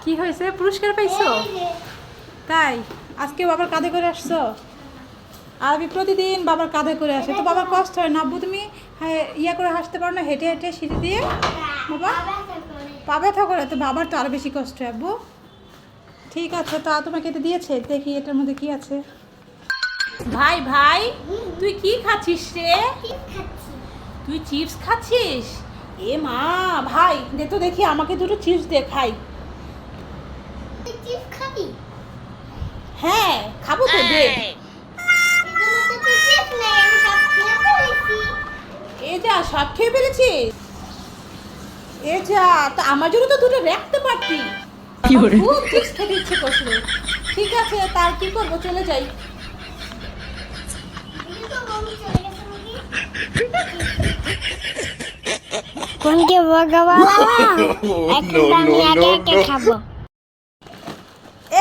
কি হয়েছে, পুরস্কার পাইছো? তাই আজকে বাবার কাঁধে করে আসছো? আর আমি প্রতিদিন বাবার কাঁধে করে আসি, তো বাবার কষ্ট হয় না আব্বু? তুমি ইয়া করে হাসতে পারো না, হেঁটে হেঁটে সিঁড়ি দিয়ে? বাবা পা ব্যথা করে, তো বাবার তো আরো বেশি কষ্ট হয় আব্বু। ঠিক আছে, তা তোমাকে এটা দিয়েছে, দেখি এটার মধ্যে কি আছে। ভাই ভাই, তুই কি খাচ্ছিস রে? তুই চিপস খাচ্ছিস? এ মা, ভাই দে তো দেখি, আমাকে দুটো চিপস দে, খাই। হ্যাঁ খাবো তো, দে। এ যা, সব খেয়ে ফেলেছিস? এ যা, তা আমার জন্য তো দুটো রাখতে পারতি। আমার খুব চিপস খেতে ইচ্ছে করছিল। ঠিক আছে, তার কি করবো, চলে যাই। কোনকে বলবো এখন আমি একা একা খাবো।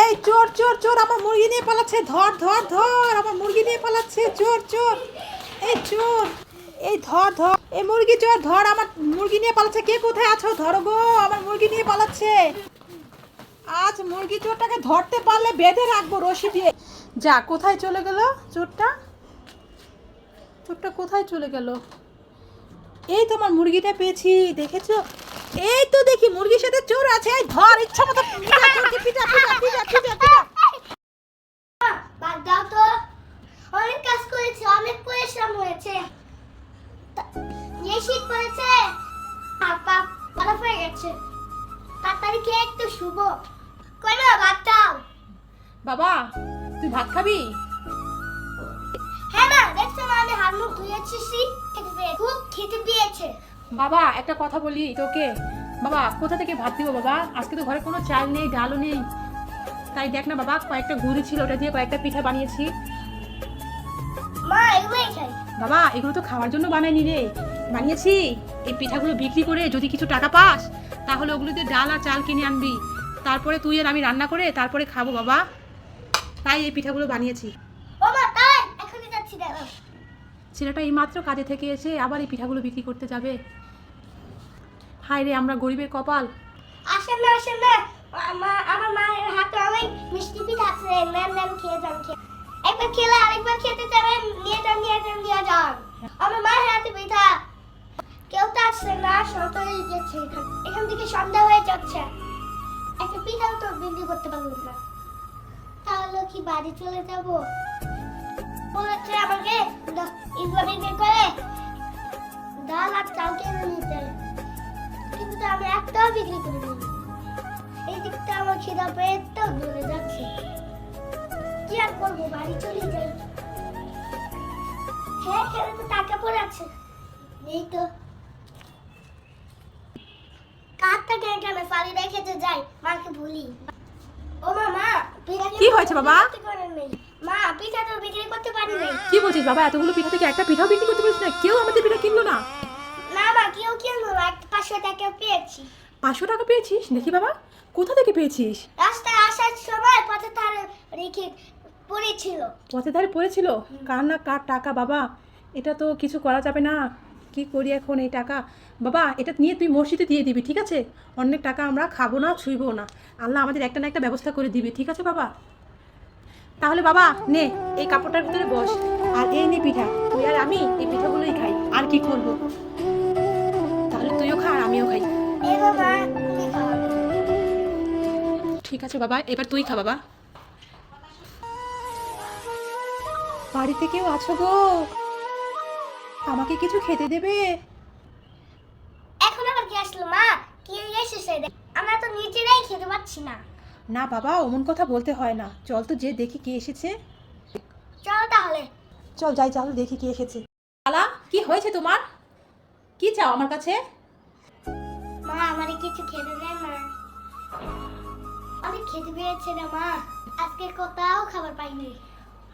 এই চোর চোর চোর, আমার মুরগি নিয়ে পালাচ্ছে, ধর ধর ধর, আমার মুরগি নিয়ে পালাচ্ছে, চোর চোর। এই চোর, এই ধর ধর, এই মুরগি চোর, ধর, আমার মুরগি নিয়ে পালাচ্ছে। কে কোথায় আছো, ধরো গো, আমার মুরগি নিয়ে পালাচ্ছে। আজ মুরগি চোরটাকে ধরতে পারলে বেঁধে রাখবো রশি দিয়ে। যা, কোথায় চলে গেল চোরটা? চোরটা কোথায় চলে গেল? এই তোমার মুরগিটা পেয়েছি, দেখেছো? এই তো দেখি মুরগির সাথে চোর আছে, এই ধর, ইচ্ছা মতো পিটা চোরকে, পিটা পিটা পিটা পিটা পিটা। বাদ দাও তো, অনেক কাজ করেছি, অনেক পরিশ্রম হয়েছে। যে শীত পড়েছে, পা বরফ হয়ে গেছে, তাড়াতাড়ি খেয়ে একটু শুভ। কই না, ভাত দাও। বাবা তুই ভাত খাবি? হ্যাঁ মা, দেখছো না আমি হাত মুখ ধুয়েছি, খুব খেতে পেয়েছে। বাবা একটা কথা বলি তোকে, বাবা কোথা থেকে ভাত দিব বাবা? আজকে তো ঘরে কোনো চাল নেই, ডালও নেই। তাই দেখ না বাবা, কয়েকটা গুড়ি ছিল, ওটা দিয়ে কয়েকটা পিঠা বানিয়েছি। মা এগুলোই খাই। বাবা এগুলো তো খাওয়ার জন্য বানাইনি রে, বানিয়েছি এই পিঠাগুলো বিক্রি করে যদি কিছু টাকা পাস, তাহলে ওগুলো দিয়ে ডাল আর চাল কিনে আনবি, তারপরে তুই আর আমি রান্না করে তারপরে খাবো বাবা। তাই এই পিঠাগুলো বানিয়েছি। ও মা, তাই এখনই যাচ্ছি, দাঁড়াও। ছেলেটা এইমাত্র কাজে থেকে এসে আবার এই পিঠাগুলো বিক্রি করতে যাবে। হায় রে, আমরা গরিবের কপাল। আসেন না, আসেন না, আমার মায়ের হাতে অনেক মিষ্টি পিঠা আছে, ম্যাম ম্যাম খেয়ে যান। একবার খেলে আরেকবার খেতে যাবেন, নিয়ে যান নিয়ে যান নিয়ে যান। আমার মায়ের হাতে পিঠা। কেউ তো আসছে না, সরকারি গেছে, এখান থেকে সন্ধ্যা হয়ে যাচ্ছে, একটা পিঠাও তো বিক্রি করতে পারলাম না। তাহলে কি বাড়ি চলে যাব? বলেছে আমাকে এগুলো বিক্রি করে ডাল আর চাল কিনে নিতে, কিন্তু আমি একটাও বিক্রি করিনি। এই দিকটা আমার খিদা পেটটাও ধরে যাচ্ছে, কি আর করবো, বাড়ি চলে যাই। হ্যাঁ, এখানে তো টাকা পড়ে আছে, এই তো কাঠটা কেন ফালি রেখে যে যাই, মাকে ভুলি। ও মা, কি হয়েছে বাবা? মা পিঠা তো বিক্রি করতে পারি নাই। কি বলছিস বাবা, এতগুলো পিঠা থেকে একটা পিঠাও বিক্রি করতে পারিস না? কেউ আমাদের পিঠা কিনলো না। না মা, কেউ কিনলো না, 500 টাকা পেয়েছি। 500 টাকা পেয়েছিস? দেখি বাবা, কোথা থেকে পেয়েছিস? রাস্তায় আসার সময় পথে ধারে রেখে পড়েছিল। পথে ধারে পড়েছিল? কার না কার টাকা বাবা, এটা তো কিছু করা যাবে না। কি করি এখন এই টাকা? বাবা এটা নিয়ে তুই মসজিদে দিয়ে দিবি, ঠিক আছে? অনেক টাকা আমরা খাবো না, ছুঁইবো না। আল্লাহ আমাদের একটা না একটা ব্যবস্থা করে দিবে, ঠিক আছে বাবা? তাহলে বাবা নে, এই কাপড়টার ভিতরে বস, আর এই নে পিঠা, তুই আর আমি এই পিঠাগুলোই খাই, আর কি করবো? তাহলে তুইও খা আর আমিও খাই। এই বাবা, তুমি খাও। ঠিক আছে বাবা, এবার তুই খা বাবা। বাড়িতে কেউ আছো গো? আমাকে কিছু খেতে দেবে? এখন আবার কি আসলো মা? কি এসেছে? আমরা তো নিজেরাই খেতে পাচ্ছি না। না বাবা, অমন কথা বলতে হয় না, চল তো যে দেখি কে এসেছে। চলো তাহলে। চল যাই, চল দেখি কে এসেছে। আলা, কি হয়েছে তোমার? কি চাও আমার কাছে? মা আমারে কিছু খেতে দেন না, অনেক খেতে পেয়েছে না মা, আজকে কোথাও খাবার পাইনি।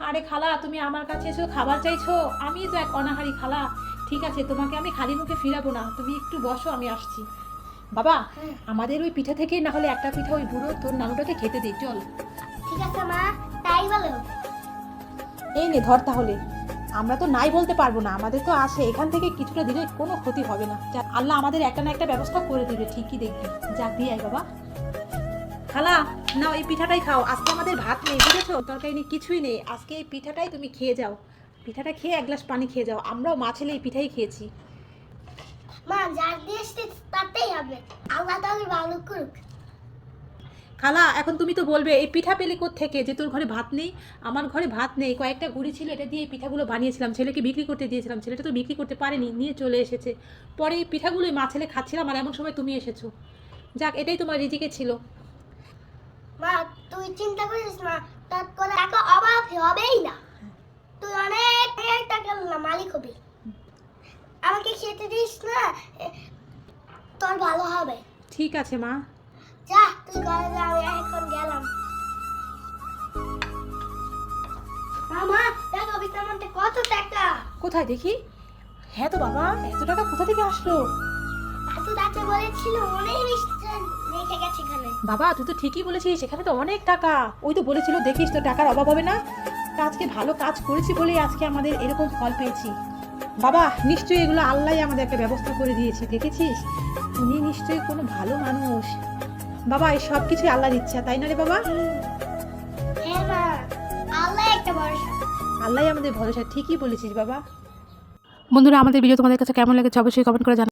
আরে খালা, তুমি আমার কাছে এসে খাবার চাইছো? আমি তো এক অনাহারি খালা। ঠিক আছে, তোমাকে আমি খালি মুখে ফিরাবো না, তুমি একটু বসো, আমি আসছি। বাবা আমাদের ওই পিঠা থেকে না হলে একটা পিঠা ওই বুড়ো তোর নানুটাকে খেতে দিই, চল। ঠিক আছে মা, তাই বলো। এই নে ধর তাহলে। আমরা তো নাই বলতে পারবো না, আমাদের তো আসে, এখান থেকে কিছুটা দিলে কোনো ক্ষতি হবে না। আল্লাহ আমাদের একটা না একটা ব্যবস্থা করে দিবে, ঠিকই দেখবি। যা দিয়ে আয় বাবা। খালা নাও এই পিঠাটাই খাও, আজকে আমাদের ভাত নেই বুঝেছো, তরকারি নেই, কিছুই নেই, আজকে এই পিঠাটাই তুমি খেয়ে যাও, পিঠাটা খেয়ে এক গ্লাস পানি খেয়ে যাও, আমরাও মা ছেলে এই পিঠাই খেয়েছি। মা যার দিয়ে এসছে তাতেই হবে, আল্লাহ তাহলে ভালো করুক। খালা এখন তুমি তো বলবে এই পিঠা পেলে থেকে যে তোর ঘরে ভাত নেই, আমার ঘরে ভাত নেই, কয়েকটা গুড়ি ছিল এটা দিয়ে এই পিঠাগুলো বানিয়েছিলাম, ছেলেকে বিক্রি করতে দিয়েছিলাম, ছেলেটা তো বিক্রি করতে পারেনি, নিয়ে চলে এসেছে, পরে এই পিঠাগুলোই মা ছেলে খাচ্ছিলাম আর এমন সময় তুমি এসেছো, যাক এটাই তোমার রিজিকে ছিল। মা তুই চিন্তা করিস না, তোর কোনো টাকা অভাব হবেই না, তুই অনেক অনেক টাকার মালিক হবি, আমাকে খেতে দিস না, তোর ভালো হবে। ঠিক আছে মা। যা তুই ঘরে যা, আমি এখন গেলাম। মামা দেখো বিছানার মধ্যে কত টাকা। কোথায় দেখি? হ্যাঁ তো বাবা, এত টাকা কোথা থেকে আসলো? দাদু দাদু বলেছিল অনেক মিষ্টি রেখে গেছে এখানে। বাবা তুই তো ঠিকই বলেছিস, সেখানে তো অনেক টাকা, ওই তো বলেছিল দেখিস তো টাকার অভাব হবে না, তা আজকে ভালো কাজ করেছি বলেই আজকে আমাদের এরকম ফল পেয়েছি। বাবা নিশ্চয়ই এগুলো আল্লাহ আমাদের একটা ব্যবস্থা করে দিয়েছি, দেখেছিস, উনি নিশ্চয়ই কোনো ভালো মানুষ। বাবা এই সব কিছুই আল্লাহর ইচ্ছা, তাই না রে বাবা? হ্যাঁ মা, আল্লাহ একটা ভরসা। আল্লাহ আমাদের ভরসা, ঠিকই বলেছিস বাবা। বন্ধুরা আমাদের ভিডিও তোমাদের কাছে কেমন লেগেছে অবশ্যই কমেন্ট করে জানাও।